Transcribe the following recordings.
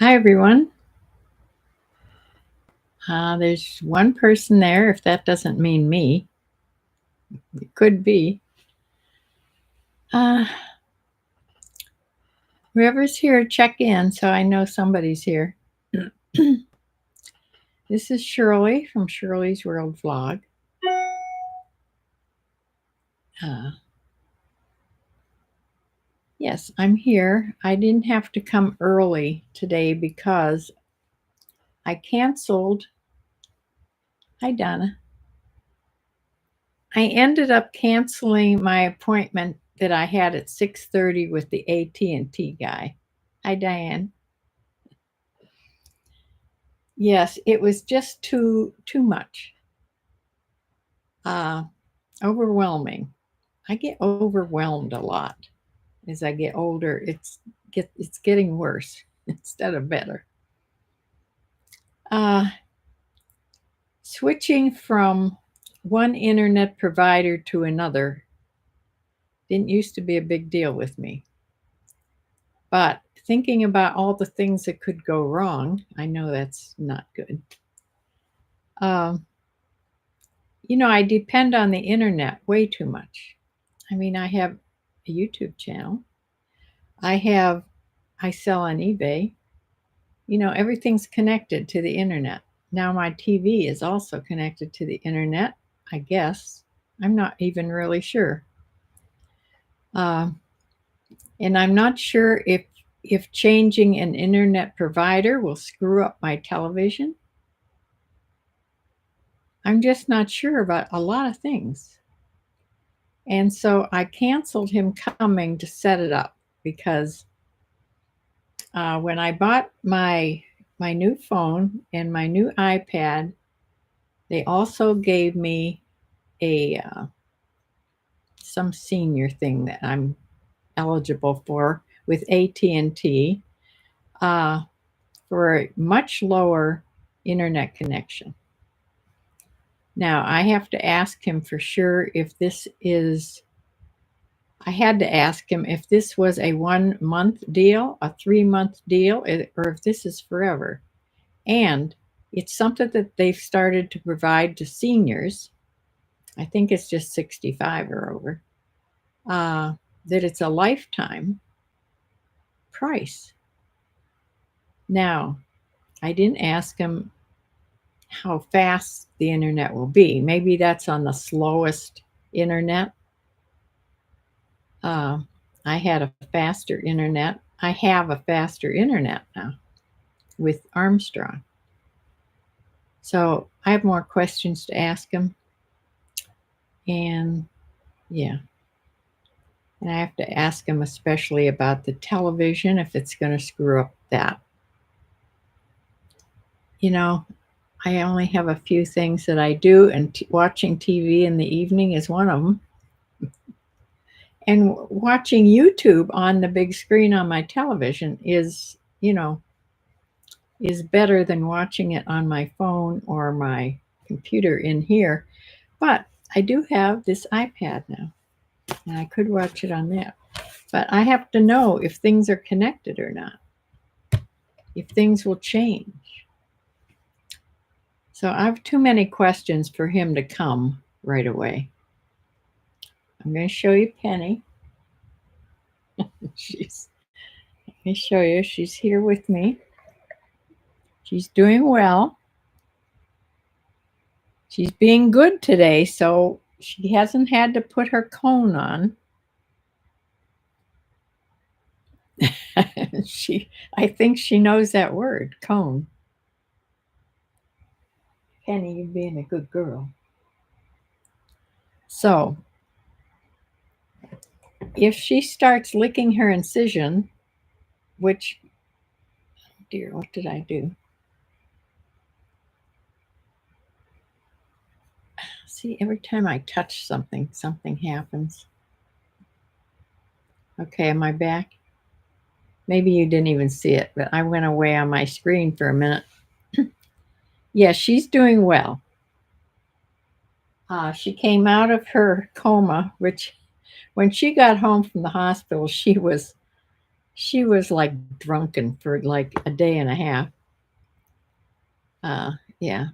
Hi, everyone. There's one person there. If that doesn't mean me, it could be. Uh, Whoever's here, check in so I know somebody's here. This is Shirley from Shirley's World vlog. Uh, yes, I'm here. I didn't have to come early today because I canceled. Hi, Donna. I ended up canceling my appointment that I had at 6:30 with the AT&T guy. Hi, Diane. Yes, it was just too much. Uh, Overwhelming. I get overwhelmed a lot as I get older. It's getting worse instead of better. Uh, Switching from one internet provider to another didn't used to be a big deal with me. But thinking about all the things that could go wrong, I know that's not good. Um, I depend on the internet way too much. I mean, I have a YouTube channel. I have I sell on eBay. Everything's connected to the internet. Now my TV is also connected to the internet, I guess. I'm not even really sure. Uh, and I'm not sure if changing an internet provider will screw up my television. I'm just not sure about a lot of things. And so I canceled him coming to set it up because when I bought my new phone and my new iPad, they also gave me a some senior thing that I'm eligible for with AT&T for a much lower internet connection. Now I have to ask him for sure if this is. I had to ask him if this was a 1 month deal, a 3 month deal, or if this is forever. And it's something that they've started to provide to seniors. I think it's just 65 or over. That it's a lifetime price. Now, I didn't ask him how fast the internet will be. Maybe that's on the slowest internet. Uh, I had a faster internet. I have a faster internet now with Armstrong. So I have more questions to ask him. And yeah. And I have to ask him especially about the television, if it's going to screw up that. You know, I only have a few things that I do, and watching TV in the evening is one of them. And watching YouTube on the big screen on my television is better than watching it on my phone or my computer in here. But I do have this iPad now, and I could watch it on that. But I have to know if things are connected or not, if things will change. So I have too many questions for him to come right away. I'm going to show you Penny. Let me show you. She's here with me. She's doing well. She's being good today, so she hasn't had to put her cone on. I think she knows that word, cone. Penny, you're being a good girl. So, if she starts licking her incision, which, dear, what did I do? See, every time I touch something, something happens. Okay, am I back? Maybe you didn't even see it, but I went away on my screen for a minute. Yeah, she's doing well. She came out of her coma, which when she got home from the hospital, she was She was like drunken for like a day and a half. Yeah.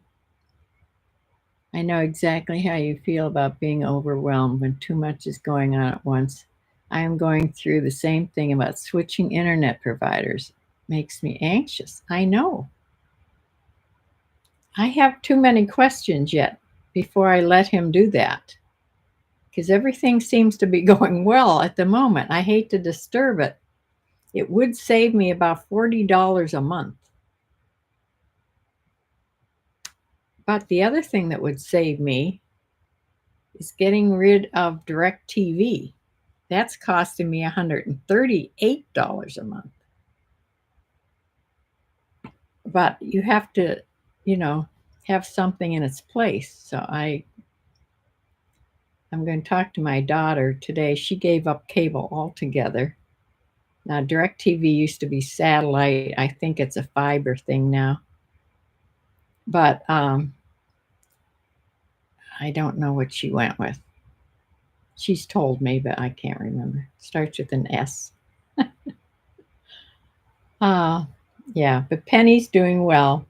I know exactly how you feel about being overwhelmed when too much is going on at once. I am going through the same thing about switching internet providers. Makes me anxious. I know. I have too many questions yet before I let him do that because everything seems to be going well at the moment. I hate to disturb it. It would save me about $40 a month. But the other thing that would save me is getting rid of DirecTV. That's costing me $138 a month. But you have to, you know, have something in its place. So I'm going to talk to my daughter today. She gave up cable altogether. Now, DirecTV used to be satellite. I think it's a fiber thing now. But I don't know what she went with. She's told me, but I can't remember. Starts with an S. uh, yeah, but Penny's doing well.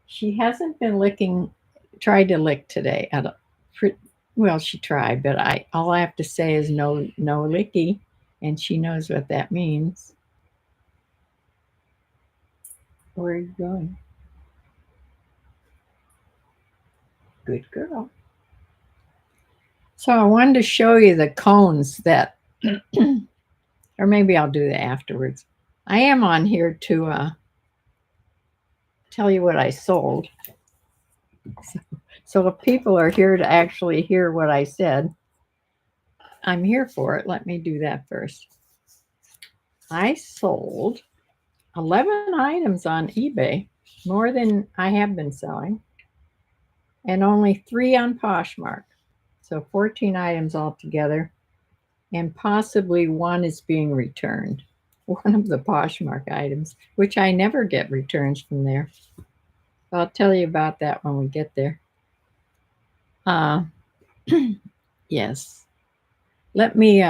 She hasn't been tried to lick today. Well, she tried, but all I have to say is no, no licky, and she knows what that means. Where are you going? Good girl. So I wanted to show you the cones that, or maybe I'll do that afterwards. I am on here to tell you what I sold. So if people are here to actually hear what I said, I'm here for it. Let me do that first. I sold 11 items on eBay, more than I have been selling, and only 3 on Poshmark. So 14 items altogether, and possibly one is being returned. One of the Poshmark items, which I never get returns from there. I'll tell you about that when we get there. Yes. Let me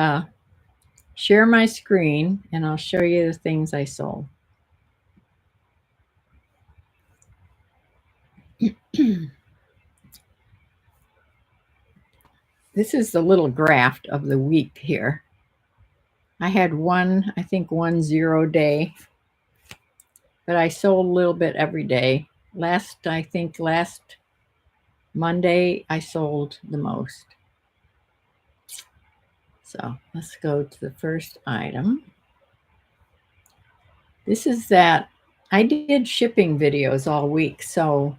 share my screen and I'll show you the things I sold. This is the little graph of the week here. I had I think one 0 day, but I sold a little bit every day. Last Monday, I sold the most. So let's go to the first item. This is that I did shipping videos all week. So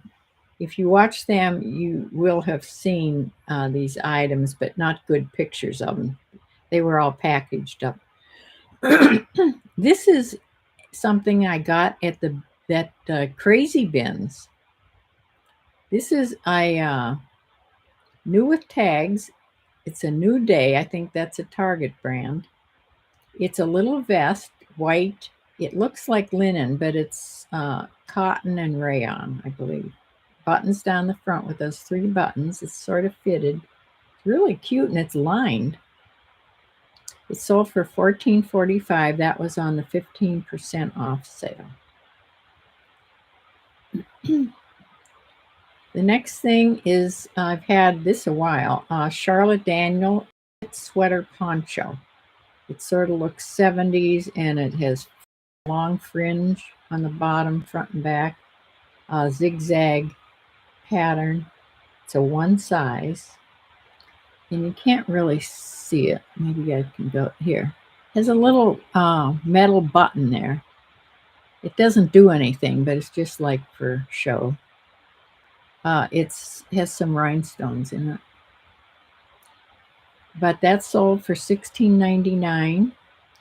if you watch them, you will have seen these items, but not good pictures of them. They were all packaged up. This is something I got at that Crazy Bins. This is new with tags. It's a New Day. I think that's a Target brand. It's a little vest, white. It looks like linen, but it's cotton and rayon, I believe. Buttons down the front with those 3 buttons. It's sort of fitted. It's really cute, and it's lined. It sold for $14.45. That was on the 15% off sale. The next thing is I've had this a while. Charlotte Daniel sweater poncho. It sort of looks 70s, and it has long fringe on the bottom, front and back, zigzag pattern. It's a 1 size, and you can't really see it. Maybe I can go here. Has a little metal button there. It doesn't do anything, but it's just like for show. It has some rhinestones in it. But that sold for $16.99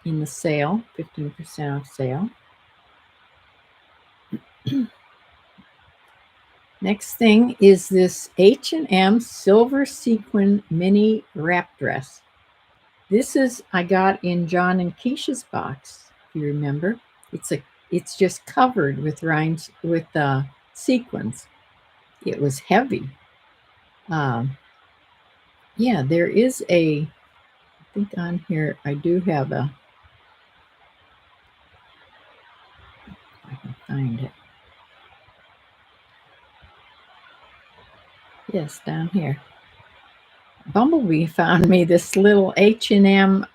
in the sale, 15% off sale. Next thing is this H&M silver sequin mini wrap dress. This is I got in John and Keisha's box. If you remember, it's just covered with sequins. It was heavy. Yeah, there is I think on here I do have find it. Yes, down here. Bumblebee found me this little H&M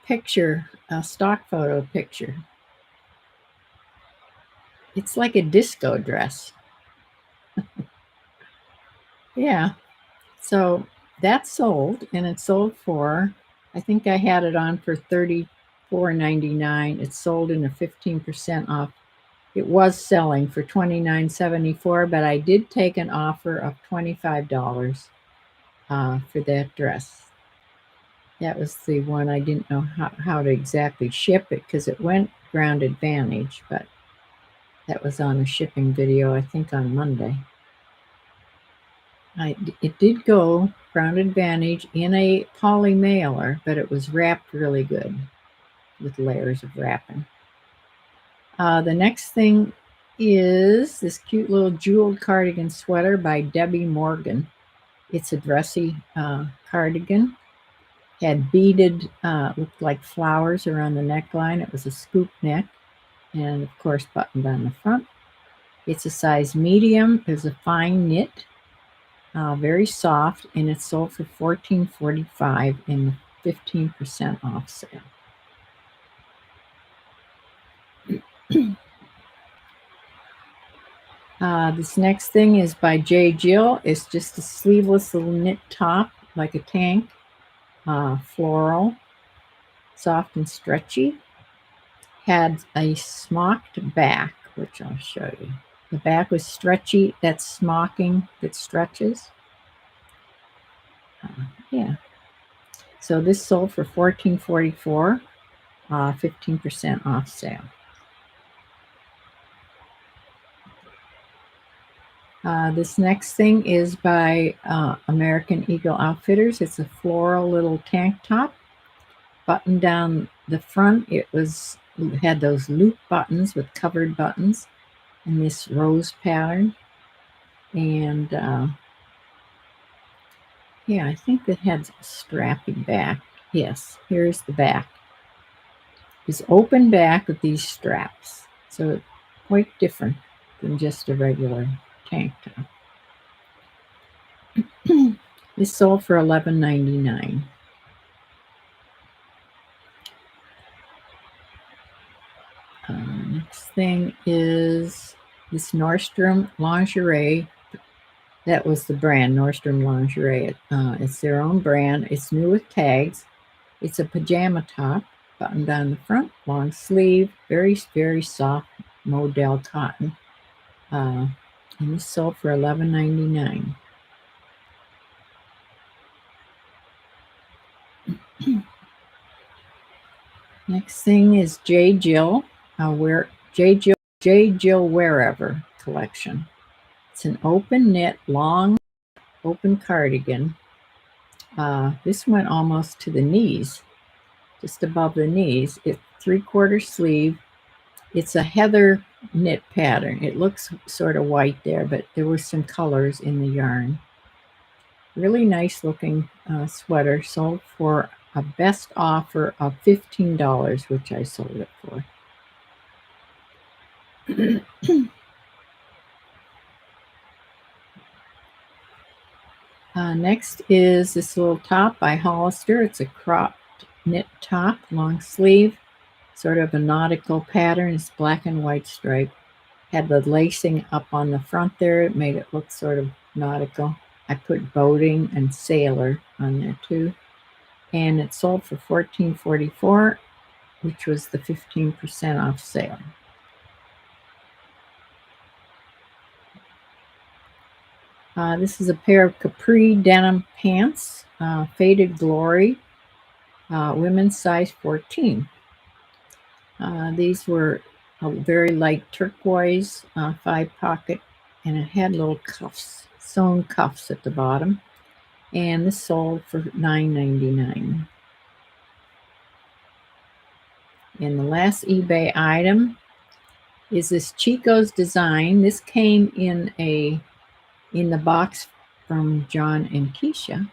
picture, a stock photo picture. It's like a disco dress. Yeah. So that sold, and it sold for, I think I had it on for $34.99. It sold in a 15% off. It was selling for $29.74, but I did take an offer of $25 for that dress. That was the one I didn't know how to exactly ship it because it went Ground Advantage, but that was on a shipping video, I think on Monday. It did go Ground Advantage in a poly mailer, but it was wrapped really good with layers of wrapping. The next thing is this cute little jeweled cardigan sweater by Debbie Morgan. It's a dressy cardigan. Had beaded, looked like flowers around the neckline. It was a scoop neck and, of course, buttoned on the front. It's a size medium. It's a fine knit, very soft, and it's sold for $14.45 in the 15% off sale. This next thing is by J. Jill. It's just a sleeveless little knit top, like a tank, floral, soft and stretchy. Had a smocked back, which I'll show you. The back was stretchy. That's smocking that stretches. Yeah. So this sold for $14.44, 15% off sale. This next thing is by American Eagle Outfitters. It's a floral little tank top. Button down the front, it had those loop buttons with covered buttons in this rose pattern. And yeah, I think it had a strappy back. Yes, here's the back. It's open back with these straps. So it's quite different than just a regular tank top. This sold for $11.99. Next thing is this Nordstrom lingerie. That was the brand, Nordstrom lingerie. It's their own brand. It's new with tags. It's a pajama top, buttoned on the front, long sleeve, very, very soft modal cotton. And this sold for $11.99. Next thing is J. Jill, J. Jill Wherever collection. It's an open knit, long, open cardigan. This went almost to the knees, just above the knees. It's 3/4 sleeve. It's a heather knit pattern. It looks sort of white there, but there were some colors in the yarn. Really nice looking sweater, sold for a best offer of $15, which I sold it for. Next is this little top by Hollister. It's a cropped knit top, long sleeve, sort of a nautical pattern. It's black and white stripe. Had the lacing up on the front there. It made it look sort of nautical. I put boating and sailor on there too. And it sold for $14.44, which was the 15% off sale. This is a pair of capri denim pants, Faded Glory, women's size 14. These were a very light turquoise, 5-pocket, and it had little cuffs, sewn cuffs at the bottom. And this sold for $9.99. And the last eBay item is this Chico's design. This came in the box from John and Keisha.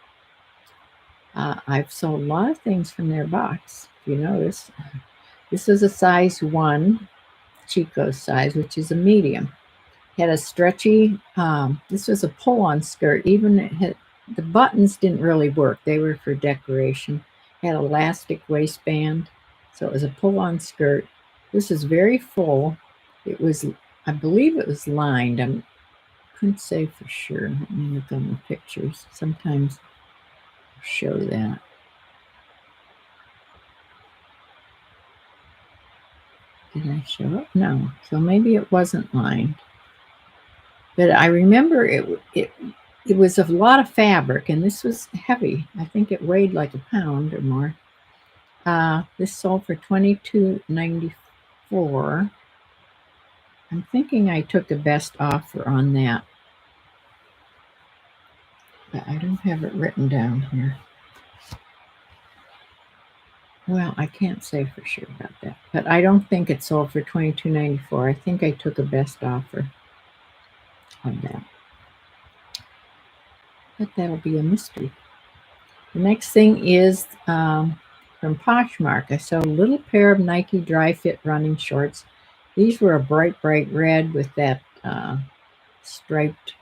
I've sold a lot of things from their box, if you notice. This is a size 1, Chico's size, which is a medium. Had a stretchy, this was a pull-on skirt. Even the buttons didn't really work. They were for decoration. Had elastic waistband, so it was a pull-on skirt. This is very full. It was, I believe it was lined. I couldn't say for sure. Let me look on the pictures. Sometimes I'll show that. Did I show it? No. So maybe it wasn't lined. But I remember it was a lot of fabric, and this was heavy. I think it weighed like a pound or more. This sold for $22.94. I'm thinking I took the best offer on that, but I don't have it written down here. Well, I can't say for sure about that, but I don't think it sold for $22.94. I think I took a best offer on that, but that'll be a mystery. The next thing is from Poshmark. I saw a little pair of Nike dry fit running shorts. These were a bright red with that striped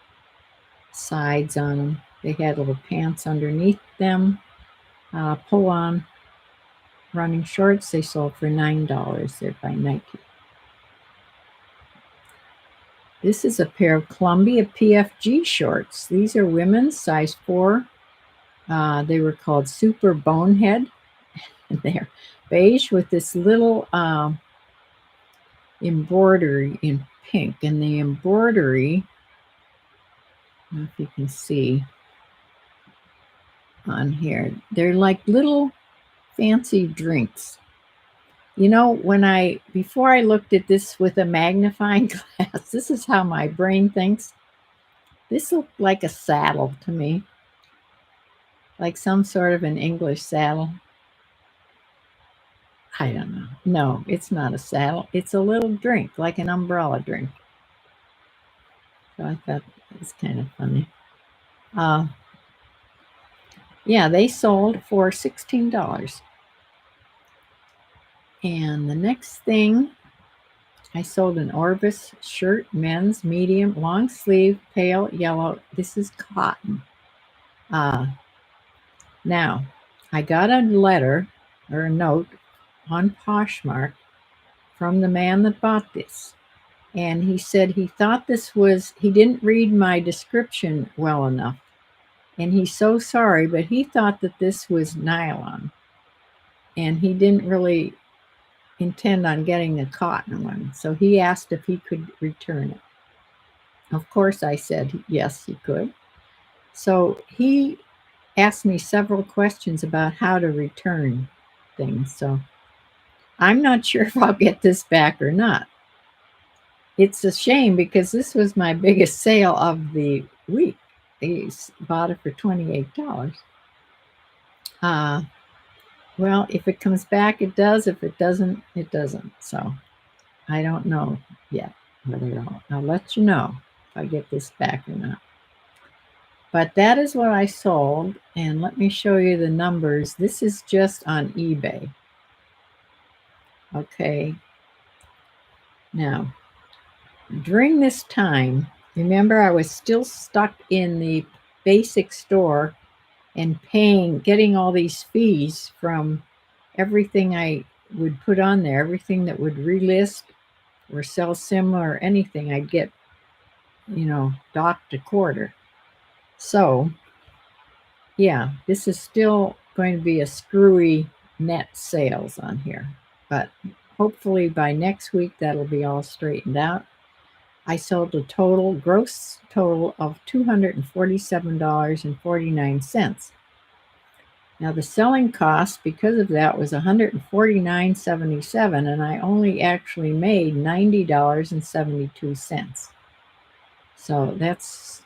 sides on them. They had little pants underneath them. Pull on running shorts. They sold for $9. They're by Nike. This is a pair of Columbia PFG shorts. These are women's, size 4. They were called Super Bonehead. And they're beige with this little embroidery in pink. And the embroidery, I don't know if you can see on here, they're like little fancy drinks. You know, before I looked at this with a magnifying glass, this is how my brain thinks. This looked like a saddle to me, like some sort of an English saddle. I don't know. No, it's not a saddle. It's a little drink, like an umbrella drink. So I thought it was kind of funny. Yeah, they sold for $16. And the next thing, I sold an Orvis shirt, men's, medium, long sleeve, pale yellow. This is cotton. Now, I got a letter or a note on Poshmark from the man that bought this. And he said he thought he didn't read my description well enough. And he's so sorry, but he thought that this was nylon. And he didn't really intend on getting the cotton one. So he asked if he could return it. Of course, I said yes, he could. So he asked me several questions about how to return things. So I'm not sure if I'll get this back or not. It's a shame because this was my biggest sale of the week. He bought it for $28. Well, if it comes back, it does. If it doesn't, it doesn't. So I don't know yet whether I'll let you know if I get this back or not. But that is what I sold. And let me show you the numbers. This is just on eBay. Okay. Now, during this time, remember I was still stuck in the basic store and getting all these fees from everything I would put on there, everything that would relist or sell similar or anything, I'd get, docked a quarter. So, yeah, this is still going to be a screwy net sales on here. But hopefully by next week, that'll be all straightened out. I sold a gross total of $247.49. Now the selling cost because of that was $149.77, and I only actually made $90.72. So that's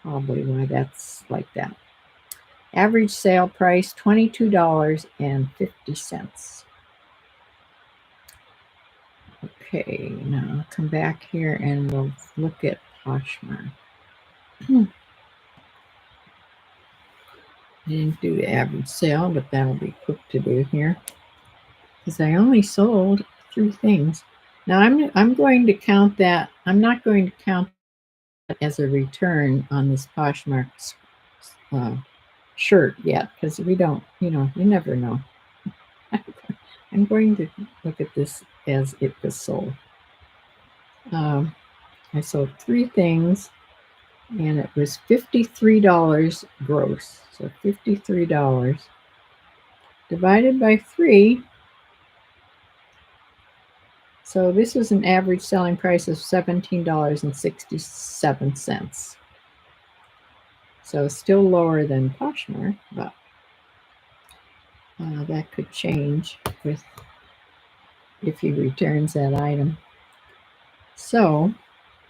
probably why that's like that. Average sale price $22.50. Okay, now I'll come back here and we'll look at Poshmark. I didn't do the average sale, but that'll be quick to do here. because I only sold 3 things. Now I'm going to count that. I'm not going to count that as a return on this Poshmark uh, shirt yet, because we don't, you never know. I'm going to look at this as it was sold. Um, I sold 3 things, and it was $53 gross. So $53 divided by 3. So this was an average selling price of $17.67. So still lower than Poshmark, but that could change with if he returns that item. So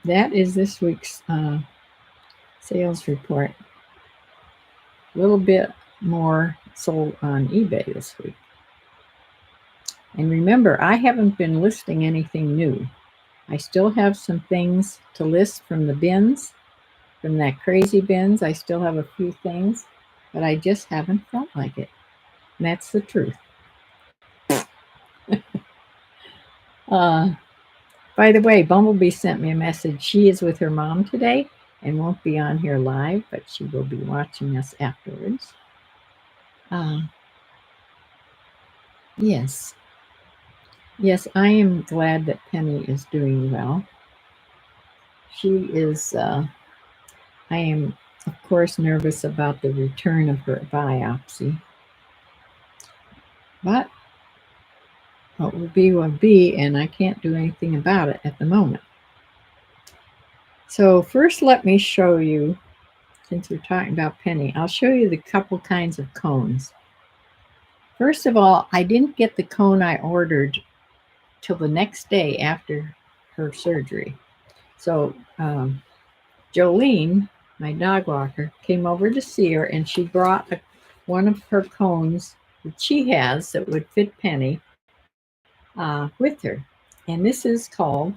that is this week's sales report. A little bit more sold on eBay this week. And remember, I haven't been listing anything new. I still have some things to list from the bins, from that crazy bins. I still have a few things, but I just haven't felt like it. And that's the truth. uh, by the way, Bumblebee sent me a message. She is with her mom today and won't be on here live, but she will be watching us afterwards. Yes. Yes, I am glad that Penny is doing well. She is, I am, of course, nervous about the return of her biopsy. But what will be, and I can't do anything about it at the moment. So first let me show you, since we're talking about Penny, I'll show you the couple kinds of cones. First of all, I didn't get the cone I ordered till the next day after her surgery. So Jolene, my dog walker, came over to see her, and she brought one of her cones that she has that would fit Penny with her. And this is called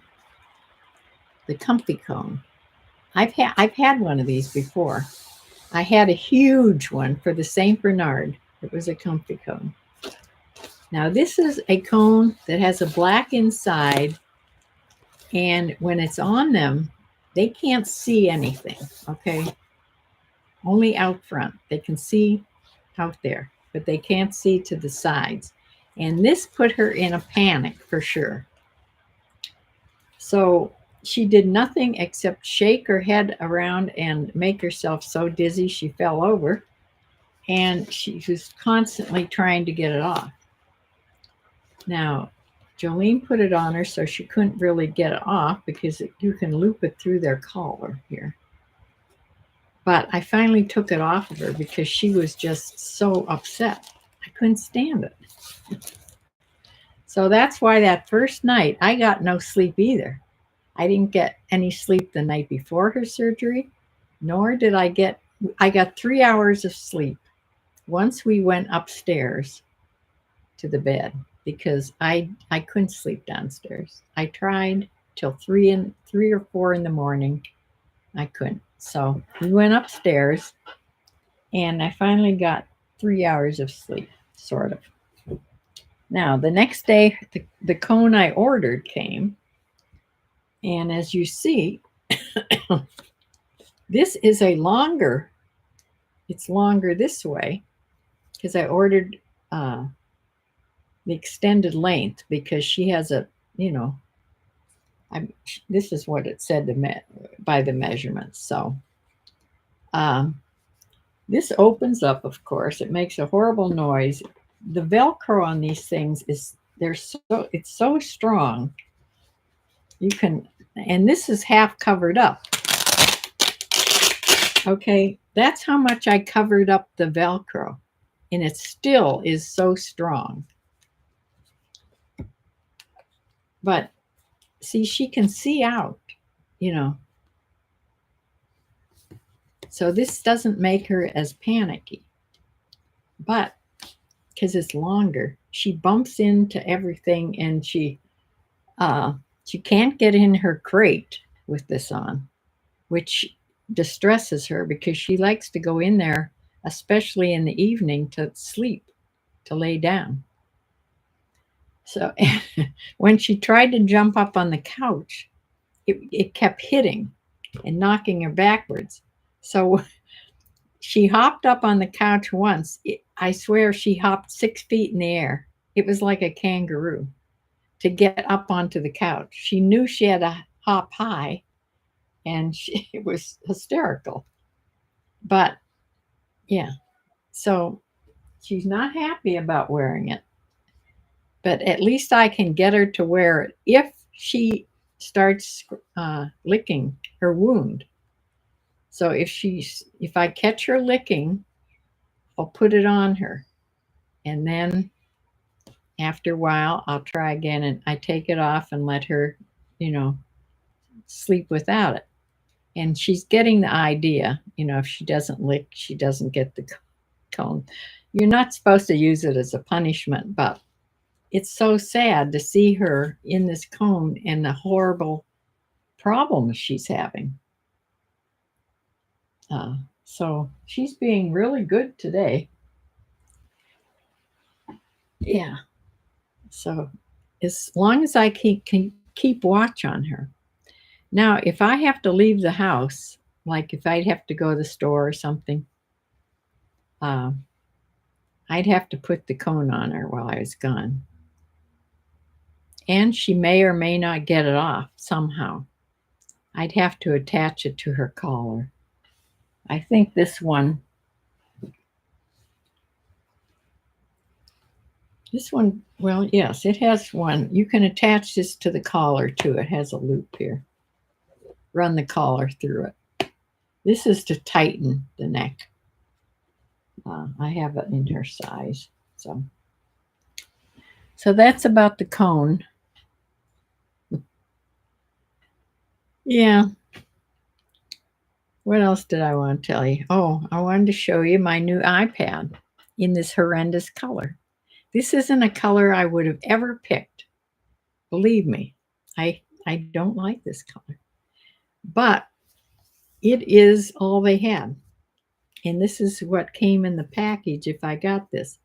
the Comfy Cone. I've had one of these before. I had a huge one for the Saint Bernard. It was a Comfy Cone. Now this is a cone that has a black inside, and when it's on them, they can't see anything. Okay, only out front. They can see out there, but they can't see to the sides. And this put her in a panic for sure. So she did nothing except shake her head around and make herself so dizzy she fell over. And she was constantly trying to get it off. Now, Jolene put it on her so she couldn't really get it off because you can loop it through their collar here. But I finally took it off of her because she was just so upset. I couldn't stand it. So that's why that first night I got no sleep either. I didn't get any sleep the night before her surgery, nor did I got 3 hours of sleep once we went upstairs to the bed because I couldn't sleep downstairs. I tried till 3 or 4 in the morning. I couldn't. So we went upstairs and I finally got 3 hours of sleep, sort of. Now, the next day, the cone I ordered came. And as you see, this is it's longer this way because I ordered the extended length because she has you know, this is what it said by the measurements. So um, this opens up, of course. It makes a horrible noise. The Velcro on these things it's so strong. You can, and this is half covered up. Okay, that's how much I covered up the Velcro, and it still is so strong. But see, she can see out, you know. So this doesn't make her as panicky. But because it's longer, she bumps into everything, and she can't get in her crate with this on, which distresses her because she likes to go in there, especially in the evening, to sleep, to lay down. So when she tried to jump up on the couch, it kept hitting and knocking her backwards. So she hopped up on the couch once. I swear she hopped 6 feet in the air. It was like a kangaroo to get up onto the couch. She knew she had to hop high, and it was hysterical. But yeah, so she's not happy about wearing it. But at least I can get her to wear it if she starts licking her wound. So if I catch her licking, I'll put it on her, and then after a while I'll try again, and I take it off and let her, you know, sleep without it. And she's getting the idea, if she doesn't lick, she doesn't get the cone. You're not supposed to use it as a punishment, but it's so sad to see her in this cone and the horrible problems she's having. So she's being really good today. Yeah. So as long as I can keep watch on her. Now, if I have to leave the house, like if I'd have to go to the store or something, I'd have to put the cone on her while I was gone. And she may or may not get it off somehow. I'd have to attach it to her collar. I think this one, well, yes, it has one. You can attach this to the collar too. It has a loop here. Run the collar through it. This is to tighten the neck. I have it in her size. So that's about the cone. Yeah. What else did I want to tell you? Oh, I wanted to show you my new iPad in this horrendous color. This isn't a color I would have ever picked. Believe me, I don't like this color. But it is all they had. And this is what came in the package if I got this.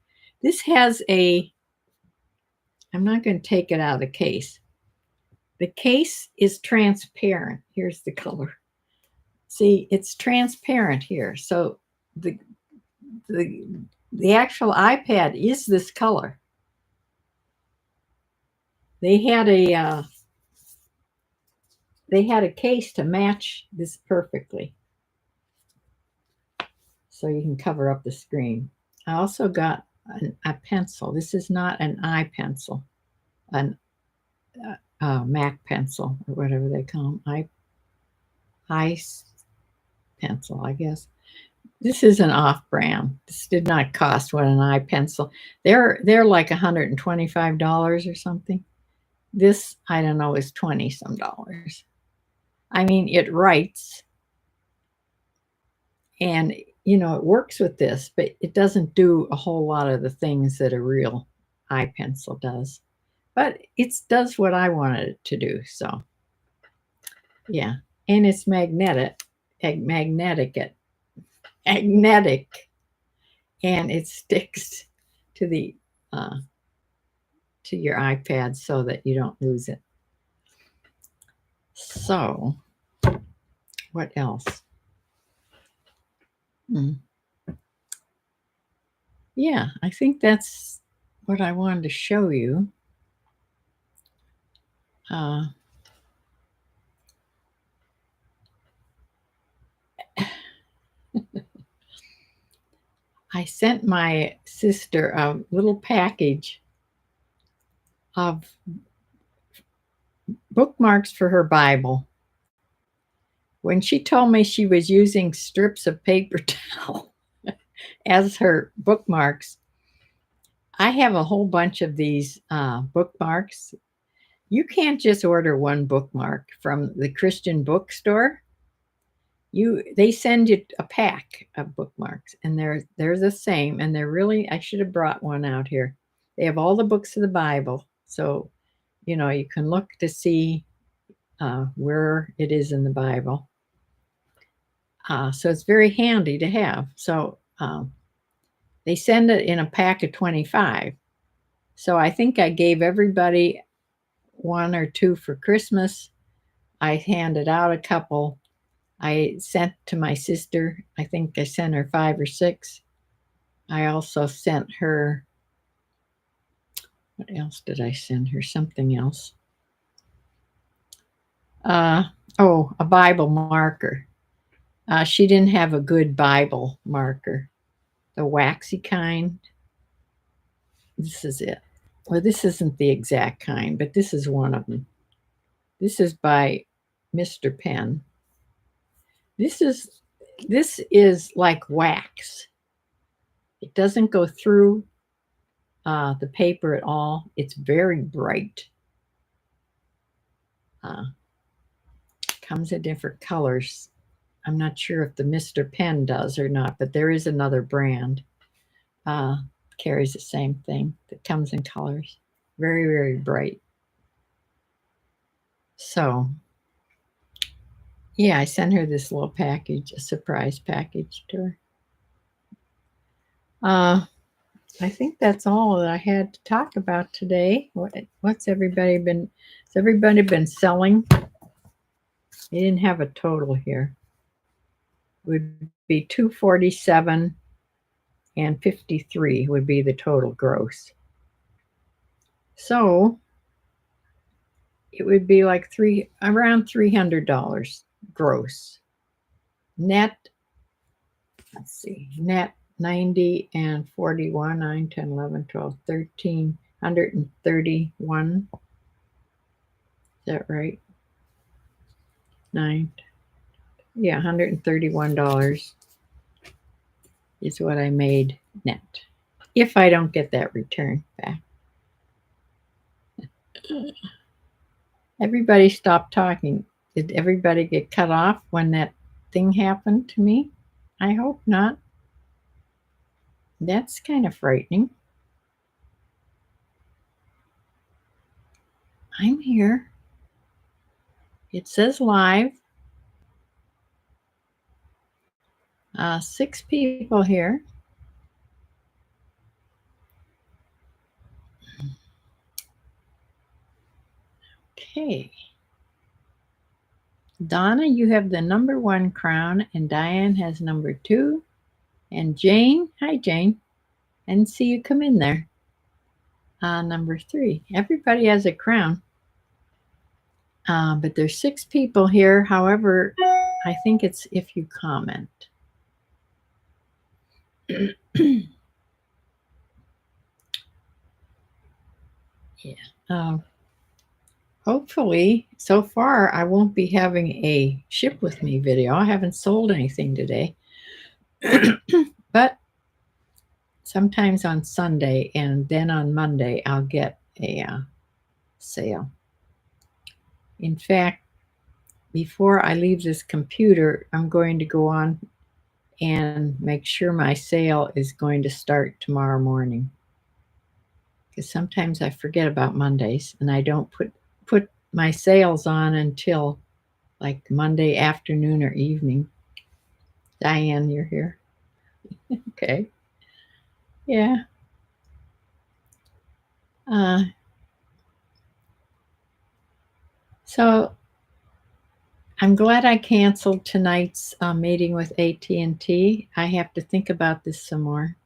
This has I'm not going to take it out of the case. The case is transparent. Here's the color. See, it's transparent here. So the actual iPad is this color. They had a case to match this perfectly, so you can cover up the screen. I also got a pencil. This is not an iPencil, an Mac pencil or whatever they call them. Pencil, I guess. This is an off-brand. This did not cost what an iPencil. They're like $125 or something. This, I don't know, is 20 some dollars. I mean, it writes, and it works with this, but it doesn't do a whole lot of the things that a real iPencil does. But it does what I wanted it to do. So yeah, and it's magnetic, and it sticks to the to your iPad so that you don't lose it. So what else? Yeah, I think that's what I wanted to show you. I sent my sister a little package of bookmarks for her Bible. When she told me she was using strips of paper towel as her bookmarks, I have a whole bunch of these bookmarks. You can't just order one bookmark from the Christian bookstore. They send you a pack of bookmarks, and they're the same, and they're really, I should have brought one out here. They have all the books of the Bible, so you can look to see where it is in the Bible. So it's very handy to have. So they send it in a pack of 25. So I think I gave everybody one or two for Christmas. I handed out a couple. I sent to my sister. I think I sent her 5 or 6. I also sent her, what else did I send her? Something else. Oh, a Bible marker. She didn't have a good Bible marker, the waxy kind. This is it. Well, this isn't the exact kind, but this is one of them. This is by Mr. Penn. This is like wax. It doesn't go through the paper at all. It's very bright. Comes in different colors. I'm not sure if the Mr. Penn does or not, but there is another brand. Carries the same thing that comes in colors. Very, very bright. So, yeah, I sent her this little package, a surprise package to her. I think that's all that I had to talk about today. What's everybody been? Has everybody been selling? They didn't have a total here. It would be 247 and 53 would be the total gross. So it would be like around $300 gross. Net, let's see, net 90 and 41, 9, 10, 11, 12, 13, 131. Is that right? 9, yeah, $131 is what I made net. If I don't get that return back. Everybody stopped talking. Did everybody get cut off when that thing happened to me? I hope not. That's kind of frightening. I'm here. It says live. 6 people here. Okay. Donna, you have the number 1 crown, and Diane has number 2. And Jane, hi Jane. I didn't see you come in there. Number 3. Everybody has a crown. But there's 6 people here. However, I think it's if you comment. Yeah. Hopefully, so far, I won't be having a ship with me video. I haven't sold anything today. But sometimes on Sunday and then on Monday, I'll get a sale. In fact, before I leave this computer, I'm going to go on and make sure my sale is going to start tomorrow morning. Because sometimes I forget about Mondays and I don't put my sales on until like Monday afternoon or evening. Diane, you're here. Okay. Yeah. So I'm glad I canceled tonight's meeting with AT&T. I have to think about this some more.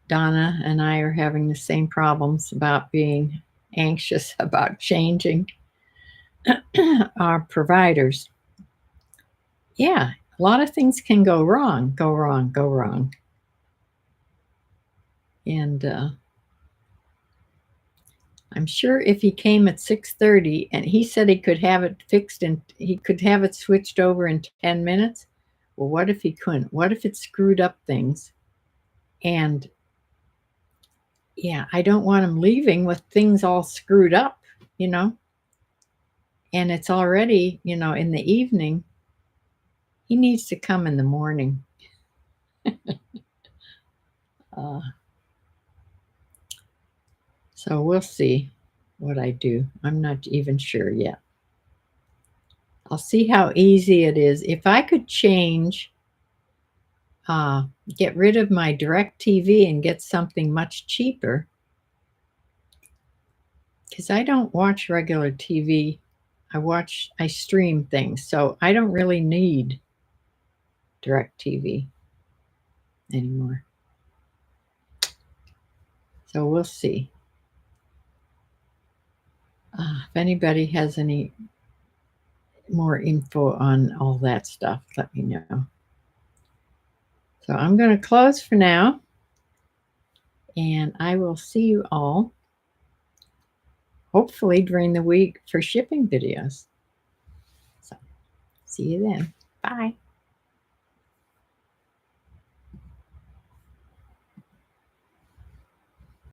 Donna and I are having the same problems about being anxious about changing our providers. Yeah, a lot of things can go wrong. And I'm sure if he came at 6:30 and he said he could have it fixed and he could have it switched over in 10 minutes. Well, what if he couldn't? What if it screwed up things? And yeah, I don't want him leaving with things all screwed up, and it's already, in the evening. He needs to come in the morning. So we'll see what I do. I'm not even sure yet. I'll see how easy it is. If I could change get rid of my direct TV and get something much cheaper, because I don't watch regular TV. I stream things, so I don't really need direct TV anymore. So we'll see. If anybody has any more info on all that stuff, let me know. So I'm going to close for now, and I will see you all hopefully during the week for shipping videos. So see you then. Bye.